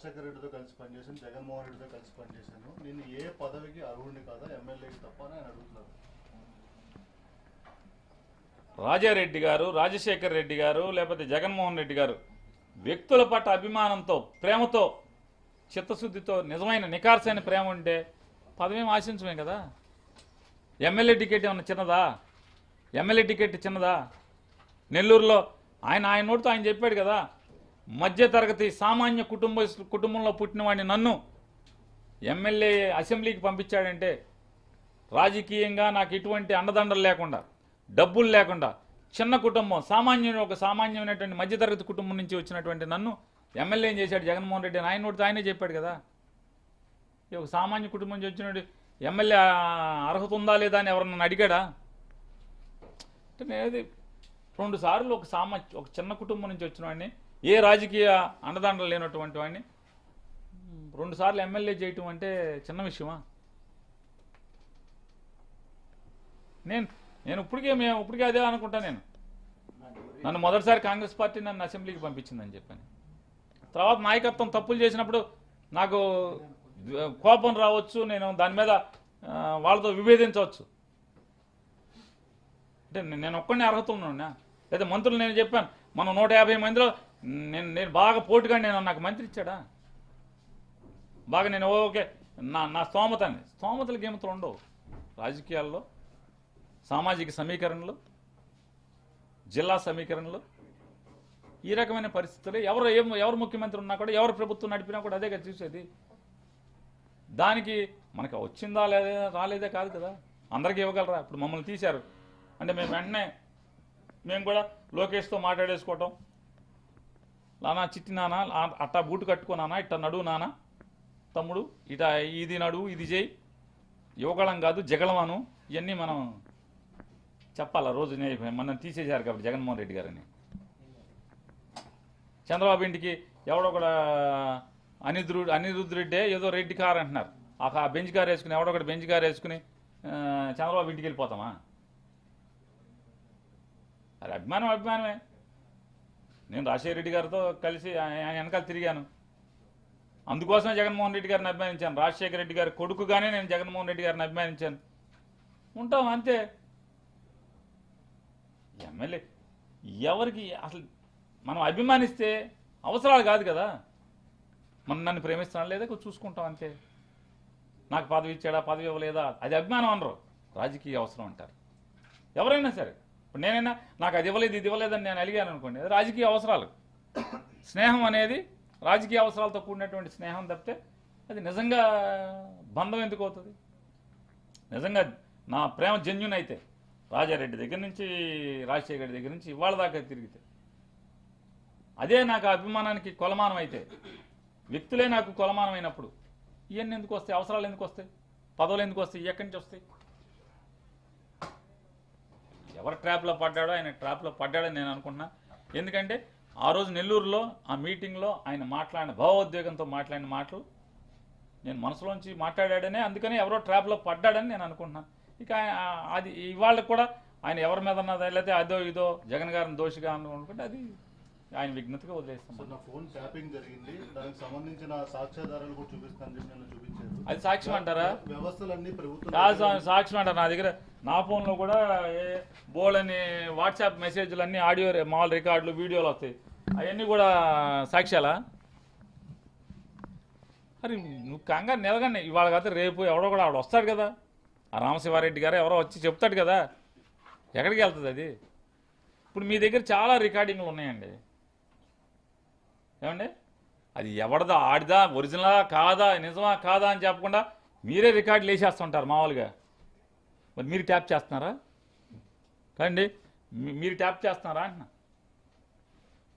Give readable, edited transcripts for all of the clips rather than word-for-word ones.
రాజశేఖర రెడ్డితో కలిసి పనిచేశాను, జగన్మోహన్ రెడ్డితో కలిసి పనిచేశాను, నేను ఏ పదవికి అర్హుడిని కాదా, ఎమ్మెల్యేకి తప్ప అని ఆయన అడుగుతున్నారు. రాజారెడ్డి గారు, రాజశేఖర రెడ్డి గారు, లేకపోతే జగన్మోహన్ రెడ్డి గారు వ్యక్తుల పట్ల అభిమానంతో, ప్రేమతో, చిత్తశుద్ధితో, నిజమైన నికార్సైన ప్రేమ ఉంటే పదవేం ఆశించమే కదా. ఎమ్మెల్యే టికెట్ ఏమన్నా చిన్నదా? ఎమ్మెల్యే టికెట్ చిన్నదా? నెల్లూరులో ఆయన నోటితో ఆయన చెప్పాడు కదా, మధ్యతరగతి సామాన్య కుటుంబంలో పుట్టిన వాడిని నన్ను ఎమ్మెల్యే అసెంబ్లీకి పంపించాడంటే రాజకీయంగా నాకు ఎటువంటి అండదండలు లేకుండా, డబ్బులు లేకుండా, చిన్న కుటుంబం, ఒక సామాన్యమైనటువంటి మధ్యతరగతి కుటుంబం నుంచి వచ్చినటువంటి నన్ను ఎమ్మెల్యే ఏం చేశాడు జగన్మోహన్ రెడ్డి అని ఆయన నోటితో ఆయనే చెప్పాడు కదా. ఒక సామాన్య కుటుంబం నుంచి వచ్చినట్టు ఎమ్మెల్యే అర్హత ఉందా లేదా అని ఎవరన్నా అడిగాడా? అంటే నేనేది 2 సార్లు ఒక చిన్న కుటుంబం నుంచి వచ్చిన వాడిని, ఏ రాజకీయ అండదండలు లేనటువంటి వాడిని 2 సార్లు ఎమ్మెల్యే చేయటం అంటే చిన్న విషయమా? నేను ఇప్పటికే అదే అనుకుంటా. నన్ను మొదటిసారి కాంగ్రెస్ పార్టీ నన్ను అసెంబ్లీకి పంపించిందని చెప్పాను. తర్వాత నాయకత్వం తప్పులు చేసినప్పుడు నాకు కోపం రావచ్చు, నేను దాని మీద వాళ్ళతో విభేదించవచ్చు. అంటే నేను ఒక్కడిని అర్హత ఉన్నా లేదా మంత్రులు నేను చెప్పాను మనం 150 మందిలో నేను బాగా పోటుగా నాకు మంత్రి ఇచ్చాడా? బాగా నేను ఓకే నా స్తోమతలకి ఏమితో ఉండవు. రాజకీయాల్లో సామాజిక సమీకరణలు, జిల్లా సమీకరణలు, ఈ రకమైన పరిస్థితులు ఎవరు ముఖ్యమంత్రి ఉన్నా కూడా, ఎవరు ప్రభుత్వం నడిపినా కూడా అదే కదా చూసేది. దానికి మనకి వచ్చిందా లేదా రాలేదే కాదు కదా, అందరికీ ఇవ్వగలరా? ఇప్పుడు మమ్మల్ని తీశారు అంటే మేము వెంటనే మేము కూడా లోకేష్తో మాట్లాడేసుకోవటం, నానా చిట్టి నానా అట్టా బూటు కట్టుకున్నానా, ఇట్ట నడువు నానా తమ్ముడు, ఇట ఇది నడువు, ఇది చేయి, యువగళం కాదు జగళమను, ఇవన్నీ మనం చెప్పాలా రోజు. మనం తీసేశారు కాబట్టి జగన్మోహన్ రెడ్డి గారని. చంద్రబాబు ఇంటికి ఎవడో కూడా అనిరుద్ధ్ రెడ్డే ఏదో రెడ్డి కార్ అంటున్నారు, ఆ బెంచ్ కార్ వేసుకుని ఎవడో ఒకటి బెంచ్ కార్ వేసుకుని చంద్రబాబు ఇంటికి వెళ్ళిపోతామా? అది అభిమానమే. నేను రాజశేఖర రెడ్డి గారితో కలిసి ఆయన వెనకాల తిరిగాను, అందుకోసమే జగన్మోహన్ రెడ్డి గారిని అభిమానించాను. రాజశేఖర రెడ్డి గారి కొడుకుగానే నేను జగన్మోహన్ రెడ్డి గారిని అభిమానించాను. ఉంటాం అంతే. ఎమ్మెల్యే ఎవరికి అసలు మనం అభిమానిస్తే అవసరాలు కాదు కదా, నన్ను ప్రేమిస్తున్నాడు లేదా చూసుకుంటాం అంతే. నాకు పదవి ఇచ్చాడా, పదవి ఇవ్వలేదా, అది అభిమానం అనరు, రాజకీయ అవసరం అంటారు. ఎవరైనా సరే, ఇప్పుడు నేనైనా నాకు అది ఇవ్వలేదు ఇది ఇవ్వలేదని నేను అడిగాను అనుకోండి, అది రాజకీయ అవసరాలు. స్నేహం అనేది రాజకీయ అవసరాలతో కూడినటువంటి స్నేహం తప్పితే అది నిజంగా బంధం ఎందుకు అవుతుంది? నిజంగా నా ప్రేమ జెన్యూన్ అయితే రాజారెడ్డి దగ్గర నుంచి, రాజశేఖర రెడ్డి దగ్గర నుంచి ఇవాళ దాకా తిరిగితే అదే నాకు అభిమానానికి కొలమానం అయితే, వ్యక్తులే నాకు కొలమానమైనప్పుడు ఇవన్నీ ఎందుకు వస్తాయి? అవసరాలు ఎందుకు వస్తాయి? పదవులు ఎందుకు వస్తాయి? ఎక్కడి నుంచి వస్తాయి? ఎవరు ట్రాప్లో పడ్డాడో ఆయన ట్రాప్లో పడ్డాడని నేను అనుకున్నా. ఎందుకంటే ఆ రోజు నెల్లూరులో ఆ మీటింగ్లో ఆయన మాట్లాడిన భావోద్వేగంతో మాట్లాడిన మాటలు నేను మనసులోంచి మాట్లాడాడనే, అందుకని ఎవరో ట్రాప్లో పడ్డాడని నేను అనుకుంటున్నాను. ఇక అది ఇవాళ కూడా ఆయన ఎవరి మీద ఉన్నదా లేకపోతే అదో ఇదో జగన్ గారిని దోషిగా అనుకుంటే అది ఆయన విజ్ఞతగా వదిలేస్తాం. నా ఫోన్ ట్యాపింగ్ జరిగింది, దానికి సంబంధించిన సాక్ష్యాధారాలు కూడా చూపిస్తానని చెప్పి నన్ను చూపించారు. అది సాక్ష్యం అంటారా? వ్యవస్థలన్నీ ప్రభుత్వం సాక్ష్యం అంటారు. నా దగ్గర నా ఫోన్లో కూడా బోల్డని వాట్సాప్ మెసేజ్లు అన్నీ ఆడియో మామూలు రికార్డులు వీడియోలు వస్తాయి, అవన్నీ కూడా సాక్ష్యాలా? అరే నువ్వు కంగారు నిలగండి, ఇవాళ కాదు రేపు ఎవడో కూడా ఆవిడ వస్తాడు కదా, ఆ రామశివారెడ్డి గారు ఎవరో వచ్చి చెప్తాడు కదా, ఎక్కడికి వెళ్తుంది అది? ఇప్పుడు మీ దగ్గర చాలా రికార్డింగ్లు ఉన్నాయండి, ఏమండి? అది ఎవడదా, ఆడిదా, ఒరిజినలా కాదా, నిజమా కాదా అని చెప్పకుండా మీరే రికార్డులు వేసేస్తుంటారు మామూలుగా. మరి మీరు ట్యాప్ చేస్తున్నారా? కాదండి, మీరు ట్యాప్ చేస్తున్నారా అంటున్నా.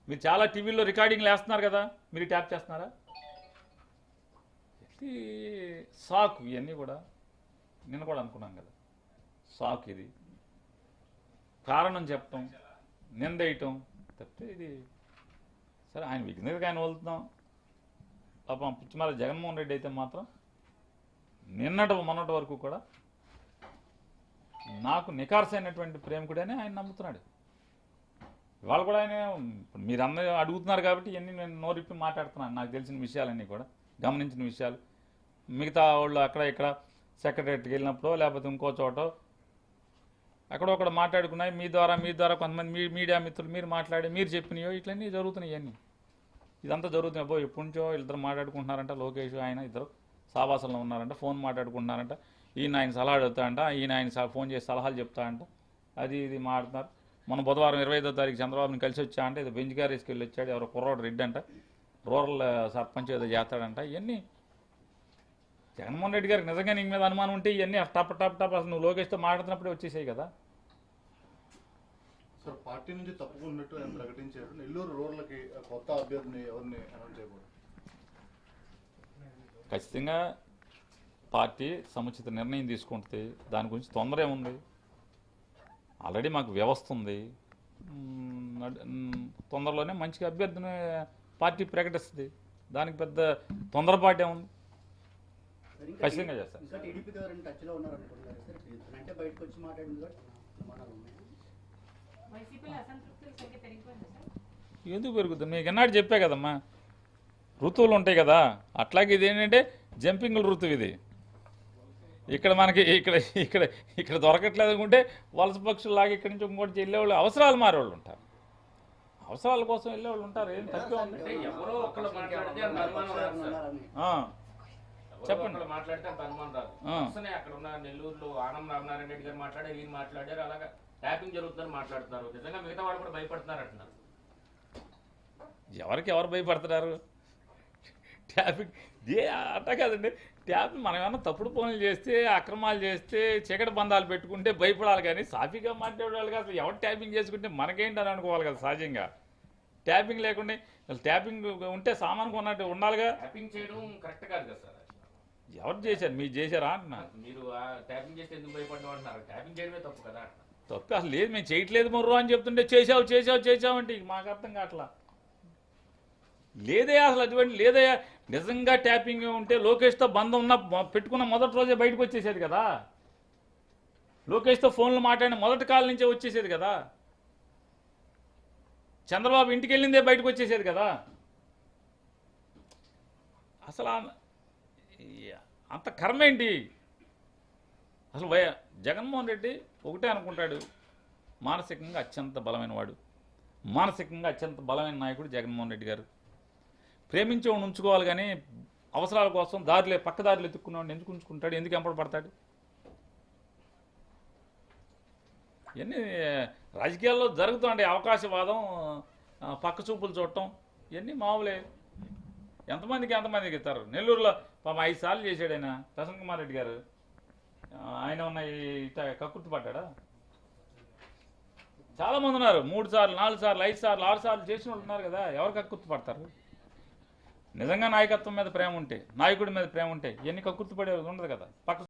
మీరు చాలా టీవీల్లో రికార్డింగ్లు వేస్తున్నారు కదా, మీరు ట్యాప్ చేస్తున్నారా? సాకు ఇవన్నీ కూడా నిన్న కూడా అనుకున్నాం కదా, సాకు ఇది. కారణం చెప్పటం, నిందేయటం తప్పితే ఇది సరే. ఆయన విఘ్నతగా ఆయన వదులుతున్నాం. పాపం పుచ్చిమాల జగన్మోహన్ రెడ్డి అయితే మాత్రం మొన్నటి వరకు కూడా నాకు నికార్సైనటువంటి ప్రేమికుడని ఆయన నమ్ముతున్నాడు. ఇవాళ కూడా ఆయన మీరందరూ అడుగుతున్నారు కాబట్టి ఇవన్నీ నేను నోరిప్పి మాట్లాడుతున్నాను. నాకు తెలిసిన విషయాలన్నీ కూడా, గమనించిన విషయాలు. మిగతా వాళ్ళు అక్కడ ఇక్కడ సెక్రటరీకి వెళ్ళినప్పుడు లేకపోతే ఇంకో చోట అక్కడొక్కడ మాట్లాడుకున్నాయి. మీ ద్వారా కొంతమంది మీడియా మిత్రులు మీరు మాట్లాడి మీరు చెప్పినాయో ఇట్లన్నీ జరుగుతున్నాయి. ఇవన్నీ ఇదంతా జరుగుతున్నాయి. అబ్బో ఎప్పటి నుంచో ఇద్దరు మాట్లాడుకుంటున్నారంట, లోకేష్ ఆయన ఇద్దరు సావాసంలో ఉన్నారంట, ఫోన్ మాట్లాడుకుంటున్నారంట. ఈయన ఆయన సలహా అడుగుతాడంట, ఈయన ఆయన ఫోన్ చేసి సలహాలు చెప్తాడంట, అది ఇది మాట్లాడుతున్నారు. మన బుధవారం 25వ తారీఖు చంద్రబాబుని కలిసి వచ్చా అంటే ఇది బెంచ్ గారేసుకు వెళ్ళి వచ్చాడు. ఎవరో కుర్రోడు రెడ్డి అంట, రూరల్ సర్పంచ్ ఏదో చేస్తాడంట. ఇవన్నీ జగన్మోహన్ రెడ్డి గారికి నిజంగా నీ మీద అనుమానం ఉంటే ఇవన్నీ టప్ అసలు నువ్వు లోకేష్తో మాట్లాడుతున్నప్పుడే వచ్చేసాయి కదా. సార్ పార్టీ నుంచి తప్పుకున్నట్టు ఆయన ప్రకటించారు. నెల్లూరు రూరల్కి కొత్త అభ్యర్థిని ఎవరిని అనౌన్స్ చేయకూడదు. ఖచ్చితంగా పార్టీ సముచిత నిర్ణయం తీసుకుంటుంది. దాని గురించి తొందర ఏముంది, ఆల్రెడీ మాకు వ్యవస్థ ఉంది. తొందరలోనే మంచిగా అభ్యర్థిని పార్టీ ప్రకటిస్తుంది. దానికి పెద్ద తొందరపాటు ఏముంది, ఖచ్చితంగా చేస్తారు. ఎందుకు పెరుగుతుంది? మీకు ఎన్నాడు చెప్పా కదమ్మా, ఋతువులు ఉంటాయి కదా. అట్లాగే ఇది ఏంటంటే జంపింగ్ ఋతువు. ఇది ఇక్కడ మనకి ఇక్కడ దొరకట్లేదు అనుకుంటే వలస పక్షుల్లాగా ఇక్కడి నుంచి ఇంకోటి వెళ్ళేవాళ్ళు, అవసరాలు మారేవాళ్ళు ఉంటారు. అవసరాల కోసం వెళ్ళేవాళ్ళు ఉంటారు. ఏం తక్కువ ఉంది? చెప్పండి. మాట్లాడితే అంత అనుమానం రాదు. అక్కడ ఉన్న నెల్లూరులో ఆనం రామనారాయణ రెడ్డి గారు మాట్లాడారు, ఈయన మాట్లాడారు, అలాగా ట్యాపింగ్ జరుగుతుందని మాట్లాడుతున్నారు. నిజంగా మిగతా వాళ్ళు కూడా భయపడుతున్నారు అంటున్నారు. ఎవరు భయపడుతున్నారు? ట్యాపింగ్ అట్టా కాదండి. ట్యాపింగ్ మనం ఏమన్నా తప్పుడు పనులు చేస్తే, అక్రమాలు చేస్తే, చీకటి బంధాలు పెట్టుకుంటే భయపడాలి. కానీ సాఫీగా మాట్లాడేవాళ్ళు కాదు. ఎవరు ట్యాపింగ్ చేసుకుంటే మనకేంటి అని అనుకోవాలి కదా సహజంగా. ట్యాపింగ్ లేకుండా ట్యాపింగ్ ఉంటే సామాన్ కొన్నట్టు ఉండాలిగా. ట్యాపింగ్ చేయడం కరెక్ట్ కాదు కదా సార్. ఎవరు చేశారు? మీరు చేశారా అంటున్నా. మీరు ట్యాపింగ్ చేస్తే ఎందుకు భయపడ్డం అంటున్నారు? ట్యాపింగ్ చేయడమే తప్పు కదా. తప్పు అసలు లేదు, మేము చేయట్లేదు మొర్రు అని చెప్తుంటే చేసావు అంటే మాకు అర్థం కావట్లా. లేదయ్యా అసలు అటువంటి లేదయ్యా. నిజంగా ట్యాపింగ్ ఉంటే లోకేష్తో బంధం ఉన్న పెట్టుకున్న మొదటి రోజే బయటకు వచ్చేసేది కదా. లోకేష్తో ఫోన్లు మాట్లాడిన మొదటి కాల్ నుంచే వచ్చేసేది కదా. చంద్రబాబు ఇంటికి వెళ్ళిందే బయటకు వచ్చేసేది కదా. అసలు అంత కర్మ ఏంటి అసలు? జగన్మోహన్ రెడ్డి ఒకటే అనుకుంటాడు, మానసికంగా అత్యంత బలమైన వాడు, మానసికంగా అత్యంత బలమైన నాయకుడు జగన్మోహన్ రెడ్డి గారు. ప్రేమించేవాడిని ఉంచుకోవాలి కానీ అవసరాల కోసం పక్క దారిలో ఎత్తుక్కున్నవాడిని ఎందుకు ఉంచుకుంటాడు? ఎందుకు ఎంపడపడతాడు? ఇవన్నీ రాజకీయాల్లో జరుగుతుండే అవకాశవాదం, పక్క చూపులు చూడటం, ఇవన్నీ మామూలే. ఎంతమందికి ఇస్తారు? నెల్లూరులో పాపం 5 సార్లు చేశాడు ఆయన, ప్రసన్న కుమార్ రెడ్డి గారు. ఆయన ఉన్న కక్కుర్తి పడ్డా? చాలామంది ఉన్నారు. 3 సార్లు 4 సార్లు 5 సార్లు 6 సార్లు చేసిన వాళ్ళు ఉన్నారు కదా. ఎవరు కక్కుర్తి పడతారు? నిజంగా నాయకత్వం మీద ప్రేమ ఉంటే, నాయకుడి మీద ప్రేమ ఉంటే ఇవన్నీ కక్కుర్తి పడేది ఉండదు కదా. పక్క